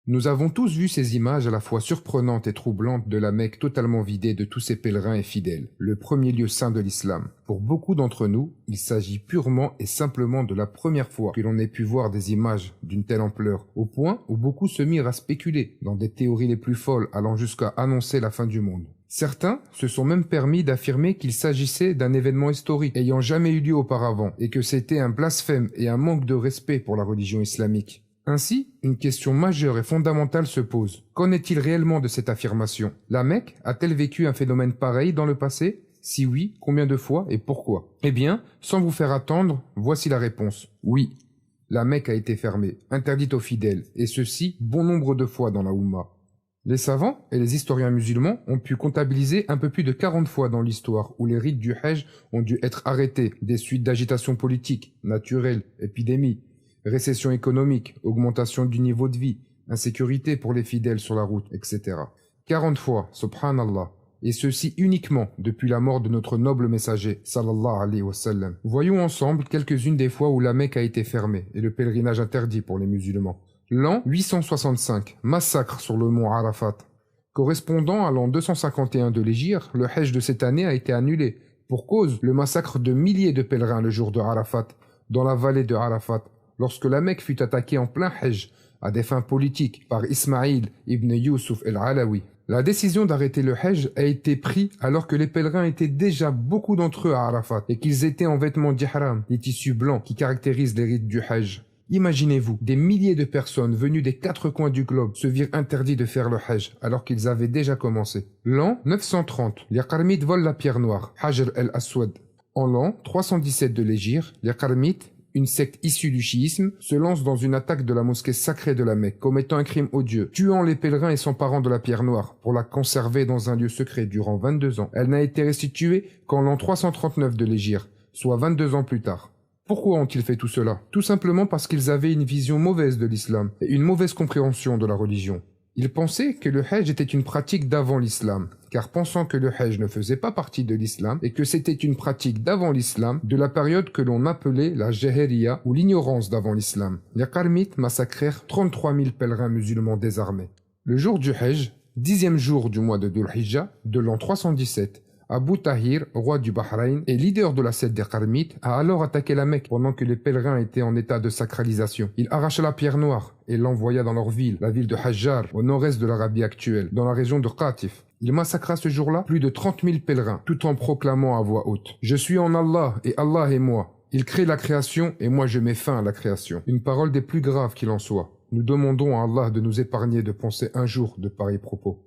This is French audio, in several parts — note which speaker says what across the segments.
Speaker 1: Nous avons tous vu ces images à la fois surprenantes et troublantes de la Mecque totalement vidée de tous ses pèlerins et fidèles, le premier lieu saint de l'islam. Pour beaucoup d'entre nous, il s'agit purement et simplement de la première fois que l'on ait pu voir des images d'une telle ampleur, au point où beaucoup se mirent à spéculer dans des théories les plus folles allant jusqu'à annoncer la fin du monde. Certains se sont même permis d'affirmer qu'il s'agissait d'un événement historique ayant jamais eu lieu auparavant et que c'était un blasphème et un manque de respect pour la religion islamique. Ainsi, une question majeure et fondamentale se pose. Qu'en est-il réellement de cette affirmation? La Mecque a-t-elle vécu un phénomène pareil dans le passé? Si oui, combien de fois et pourquoi? Eh bien, sans vous faire attendre, voici la réponse. Oui, la Mecque a été fermée, interdite aux fidèles, et ceci bon nombre de fois dans la Oumma. Les savants et les historiens musulmans ont pu comptabiliser un peu plus de 40 fois dans l'histoire où les rites du Hajj ont dû être arrêtés des suites d'agitations politiques, naturelles, épidémies, récession économique, augmentation du niveau de vie, insécurité pour les fidèles sur la route, etc. 40 fois, subhanallah, et ceci uniquement depuis la mort de notre noble messager, sallallahu alayhi wa sallam. Voyons ensemble quelques-unes des fois où la Mecque a été fermée et le pèlerinage interdit pour les musulmans. L'an 865, massacre sur le mont Arafat. Correspondant à l'an 251 de l'Hégire, le Hajj de cette année a été annulé, pour cause le massacre de milliers de pèlerins le jour de Arafat, dans la vallée de Arafat, lorsque la Mecque fut attaquée en plein Hajj, à des fins politiques, par Ismaïl ibn Yusuf el-Alawi. La décision d'arrêter le Hajj a été prise alors que les pèlerins étaient déjà beaucoup d'entre eux à Arafat et qu'ils étaient en vêtements d'ihram, les tissus blancs qui caractérisent les rites du Hajj. Imaginez-vous, des milliers de personnes venues des 4 coins du globe se virent interdits de faire le Hajj alors qu'ils avaient déjà commencé. L'an 930, les Qarmites volent la pierre noire, Hajr el-Aswad. En l'an 317 de l'Hégire, les Qarmites, une secte issue du chiisme, se lance dans une attaque de la mosquée sacrée de la Mecque, commettant un crime odieux, tuant les pèlerins et s'emparant de la pierre noire pour la conserver dans un lieu secret durant 22 ans. Elle n'a été restituée qu'en l'an 339 de l'Hégire, soit 22 ans plus tard. Pourquoi ont-ils fait tout cela? Tout simplement parce qu'ils avaient une vision mauvaise de l'islam et une mauvaise compréhension de la religion. Ils pensaient que le Hajj était une pratique d'avant l'islam, car pensant que le Hajj ne faisait pas partie de l'islam et que c'était une pratique d'avant l'islam, de la période que l'on appelait la Jahiliya ou l'ignorance d'avant l'islam. Les Qarmites massacrèrent 33 000 pèlerins musulmans désarmés. Le jour du Hajj, 10e jour du mois de Dhul Hijjah de l'an 317, Abu Tahir, roi du Bahreïn et leader de la secte des Qarmites, a alors attaqué la Mecque pendant que les pèlerins étaient en état de sacralisation. Il arracha la pierre noire et l'envoya dans leur ville, la ville de Hajjar, au nord-est de l'Arabie actuelle, dans la région de Qatif. Il massacra ce jour-là plus de 30 000 pèlerins, tout en proclamant à voix haute: « Je suis en Allah et Allah est moi. Il crée la création et moi je mets fin à la création. » Une parole des plus graves qu'il en soit. Nous demandons à Allah de nous épargner de penser un jour de pareils propos.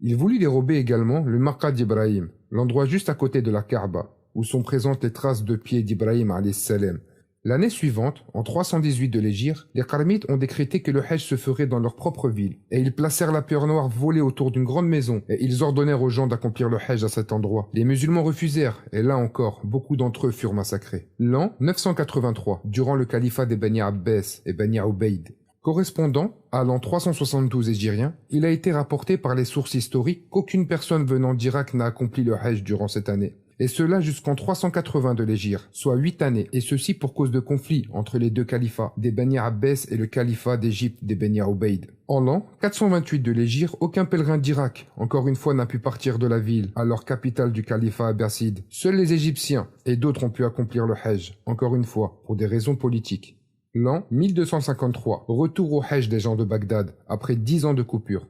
Speaker 1: Il voulut dérober également le Maqam d'Ibrahim, l'endroit juste à côté de la Kaaba, où sont présentes les traces de pieds d'Ibrahim alayhi salam. L'année suivante, en 318 de l'Hégire, les Qarmites ont décrété que le Hajj se ferait dans leur propre ville, et ils placèrent la pierre noire volée autour d'une grande maison, et ils ordonnèrent aux gens d'accomplir le Hajj à cet endroit. Les musulmans refusèrent, et là encore, beaucoup d'entre eux furent massacrés. L'an 983, durant le califat des Bani Abbas et Bani Ubayd, correspondant à l'an 372 hégirien, il a été rapporté par les sources historiques qu'aucune personne venant d'Irak n'a accompli le Hajj durant cette année. Et cela jusqu'en 380 de l'Hégire, soit 8 années, et ceci pour cause de conflits entre les deux califats, des Bani Abbas et le califat d'Égypte des Bani Ubayd. En l'an 428 de l'Hégire, aucun pèlerin d'Irak, encore une fois, n'a pu partir de la ville, alors capitale du califat abbasside. Seuls les Égyptiens et d'autres ont pu accomplir le Hajj, encore une fois, pour des raisons politiques. L'an 1253, retour au Hajj des gens de Bagdad, après 10 ans de coupure.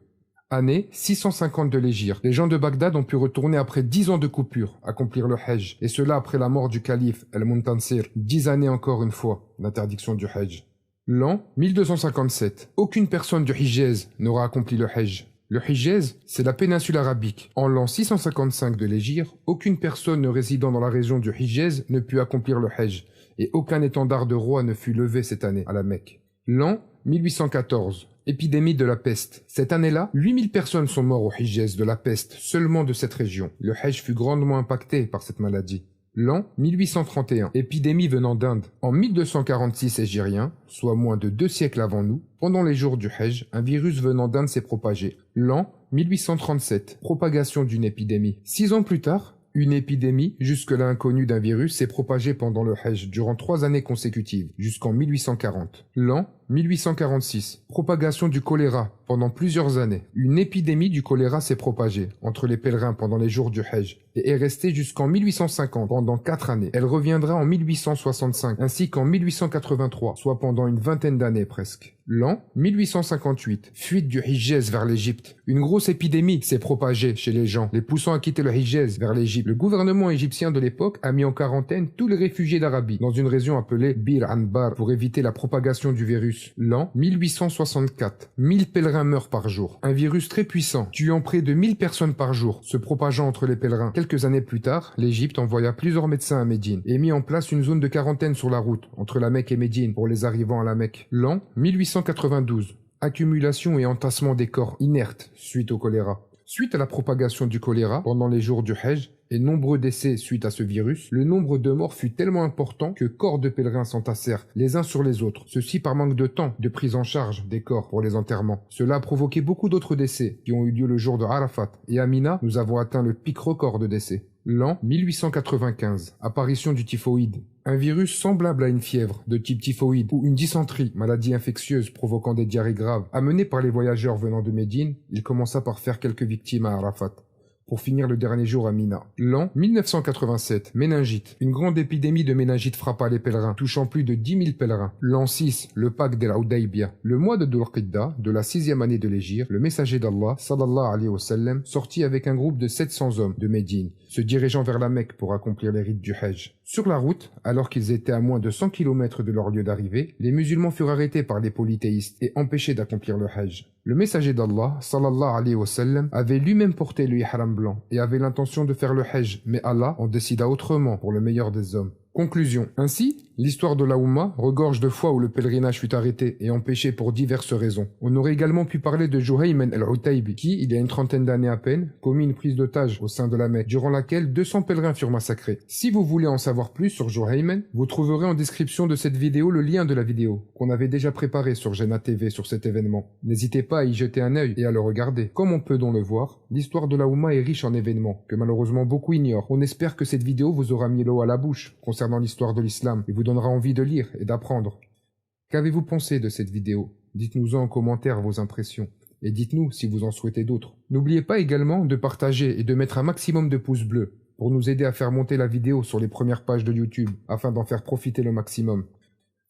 Speaker 1: Année 650 de l'Hégire, les gens de Bagdad ont pu retourner après 10 ans de coupure, accomplir le Hajj, et cela après la mort du calife El-Muntansir, 10 années encore une fois, l'interdiction du Hajj. L'an 1257, aucune personne du Hijaz n'aura accompli le Hajj. Le Hijaz, c'est la péninsule arabique. En l'an 655 de l'Hégire, aucune personne ne résidant dans la région du Hijaz ne put accomplir le Hajj, et aucun étendard de roi ne fut levé cette année à la Mecque. L'an 1814, épidémie de la peste. Cette année-là, 8000 personnes sont mortes au Hijaz de la peste, seulement de cette région. Le Hajj fut grandement impacté par cette maladie. L'an 1831, épidémie venant d'Inde. En 1246 hégirien, soit moins de 2 siècles avant nous, pendant les jours du Hajj, un virus venant d'Inde s'est propagé. L'an 1837, propagation d'une épidémie. 6 ans plus tard, une épidémie, jusque-là inconnue d'un virus, s'est propagée pendant le Hajj durant 3 années consécutives, jusqu'en 1840. L'an 1846. Propagation du choléra pendant plusieurs années. Une épidémie du choléra s'est propagée entre les pèlerins pendant les jours du Hajj et est restée jusqu'en 1850, pendant 4 années. Elle reviendra en 1865 ainsi qu'en 1883, soit pendant une vingtaine d'années presque. L'an 1858, fuite du Hijaz vers l'Égypte. Une grosse épidémie s'est propagée chez les gens, les poussant à quitter le Hijaz vers l'Égypte. Le gouvernement égyptien de l'époque a mis en quarantaine tous les réfugiés d'Arabie dans une région appelée Bir Anbar pour éviter la propagation du virus. L'an 1864, 1000 pèlerins meurent par jour. Un virus très puissant, tuant près de 1000 personnes par jour, se propageant entre les pèlerins. Quelques années plus tard, l'Égypte envoya plusieurs médecins à Médine et mit en place une zone de quarantaine sur la route entre la Mecque et Médine pour les arrivants à la Mecque. L'an 1892, accumulation et entassement des corps inertes suite au choléra. Suite à la propagation du choléra pendant les jours du Hajj et nombreux décès suite à ce virus, le nombre de morts fut tellement important que corps de pèlerins s'entassèrent les uns sur les autres. Ceci par manque de temps de prise en charge des corps pour les enterrements. Cela a provoqué beaucoup d'autres décès qui ont eu lieu le jour de Arafat. Et à Mina, nous avons atteint le pic record de décès. L'an 1895, apparition du typhoïde. Un virus semblable à une fièvre de type typhoïde ou une dysenterie, maladie infectieuse provoquant des diarrhées graves, amené par les voyageurs venant de Médine, il commença par faire quelques victimes à Arafat, pour finir le dernier jour à Mina. L'an 1987, méningite. Une grande épidémie de méningite frappa les pèlerins, touchant plus de 10 000 pèlerins. L'an 6, le pacte de la Hudaybiyah. Le mois de Dhul-Qidda, de la 6e année de l'Hégire, le messager d'Allah, sallallahu alayhi wa sallam, sortit avec un groupe de 700 hommes de Médine, se dirigeant vers la Mecque pour accomplir les rites du Hajj. Sur la route, alors qu'ils étaient à moins de 100 km de leur lieu d'arrivée, les musulmans furent arrêtés par les polythéistes et empêchés d'accomplir le Hajj. Le messager d'Allah, sallallahu alayhi wa sallam, avait lui-même porté le ihram blanc et avait l'intention de faire le Hajj, mais Allah en décida autrement pour le meilleur des hommes. Conclusion. Ainsi, l'histoire de la Oumma regorge de fois où le pèlerinage fut arrêté et empêché pour diverses raisons. On aurait également pu parler de Juhayman al-Utaybi, qui, il y a une trentaine d'années à peine, commit une prise d'otage au sein de la Mecque, durant laquelle 200 pèlerins furent massacrés. Si vous voulez en savoir plus sur Juhayman, vous trouverez en description de cette vidéo le lien de la vidéo, qu'on avait déjà préparé sur Jannah TV sur cet événement. N'hésitez pas à y jeter un œil et à le regarder. Comme on peut donc le voir, l'histoire de la Oumma est riche en événements, que malheureusement beaucoup ignorent. On espère que cette vidéo vous aura mis l'eau à la bouche concernant l'histoire de l'islam et vous donnera envie de lire et d'apprendre. Qu'avez-vous pensé de cette vidéo? Dites-nous en commentaire vos impressions et dites-nous si vous en souhaitez d'autres. N'oubliez pas également de partager et de mettre un maximum de pouces bleus pour nous aider à faire monter la vidéo sur les premières pages de YouTube afin d'en faire profiter le maximum.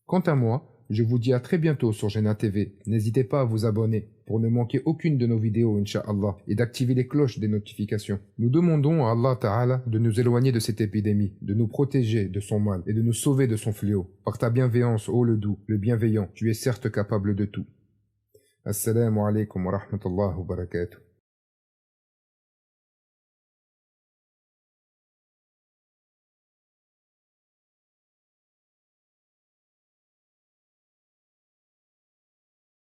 Speaker 1: Quant à moi, je vous dis à très bientôt sur Jannah TV. N'hésitez pas à vous abonner pour ne manquer aucune de nos vidéos, Inch'Allah, et d'activer les cloches des notifications. Nous demandons à Allah Ta'ala de nous éloigner de cette épidémie, de nous protéger de son mal et de nous sauver de son fléau. Par ta bienveillance, ô le doux, le bienveillant, tu es certes capable de tout. Assalamu alaikum wa rahmatullahi wa barakatuh.